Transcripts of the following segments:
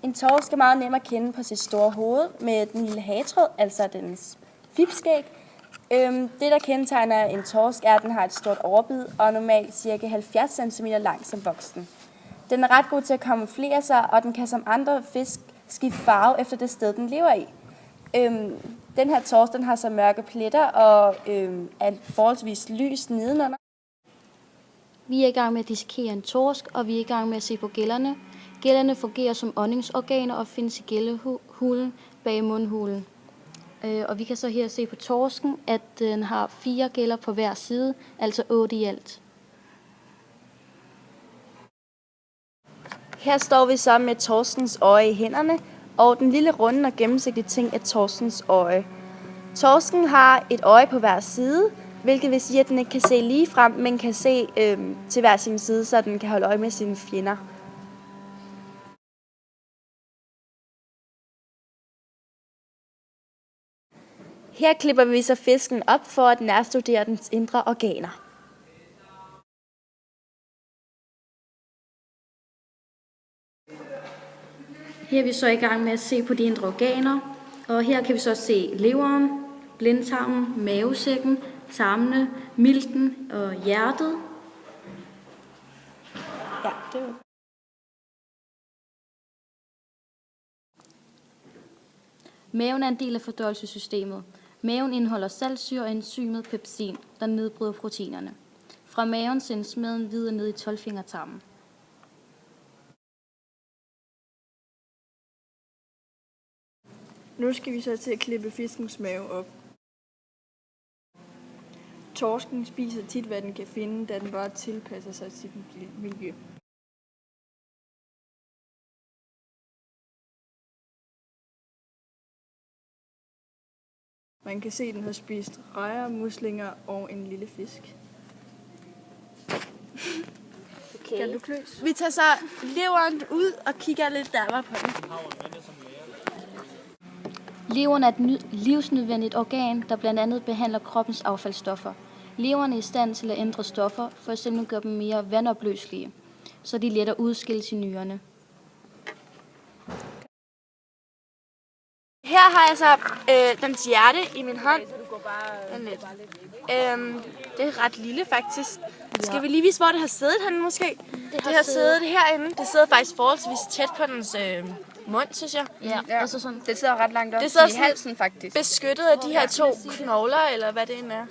En torsk er meget nem at kende på sit store hoved med den lille hagetråd, altså dens fipskæg. Det, der kendetegner en torsk, er, at den har et stort overbid og normalt ca. 70 cm lang som voksen. Den er ret god til at kamuflere sig, og den kan som andre fisk skifte farve efter det sted, den lever i. Den her torsk, den har så mørke pletter og er forholdsvis lys nedenunder. Vi er i gang med at dissekere en torsk, og vi er i gang med at se på gællerne. Gællerne fungerer som åndingsorganer og findes i gællehulen bag mundhulen. Og vi kan så her se på torsken, at den har 4 gæller på hver side, altså 8 i alt. Her står vi så med torskens øje i hænderne, og den lille runde og gennemsigtige ting er torskens øje. Torsken har et øje på hver side, hvilket vil sige, at den ikke kan se lige frem, men kan se til hver sin side, så den kan holde øje med sine fjender. Her klipper vi så fisken op for at nærstudere dens indre organer. Her er vi så i gang med at se på de indre organer, og her kan vi så se leveren, blindtarmen, mavesækken, tarmene, milten og hjertet. Ja, det er jo. Maven er en del af fordøjelsessystemet. Maven indeholder saltsyre og enzymet pepsin, der nedbryder proteinerne. Fra maven sendes maden videre ned i 12-fingertarmen. Nu skal vi så til at klippe fiskens mave op. Torsken spiser tit, hvad den kan finde, da den bare tilpasser sig sit miljø. Man kan se, at den har spist rejer, muslinger og en lille fisk. Okay. Kan du kløs? Vi tager så leveren ud og kigger lidt nærmere på den. Leveren er et livsnødvendigt organ, der blandt andet behandler kroppens affaldsstoffer. Leveren er i stand til at ændre stoffer, for eksempel gøre dem mere vandopløselige, så de lettere udskilles i nyrerne. Her har jeg så dens hjerte i min hånd. Det er ret lille faktisk. Skal vi lige vise, hvor det har siddet henne måske? Det har siddet herinde. Det sidder faktisk forholdsvis tæt på dens mund, synes jeg. Ja. Altså sådan. Det sidder ret langt op Det sidder i halsen faktisk. beskyttet af de her 2 knogler, eller hvad det end er.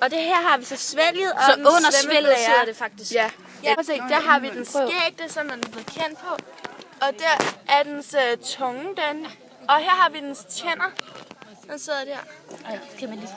Og det her har vi så svælget. Så under svælget sidder det faktisk. Ja. Ja, prøv at se, der har vi den skæg, det er sådan, den er blevet kendt på. Og der er dens tunge, den. Og her har vi dens tænder. Den sidder der. Ej, kan man lige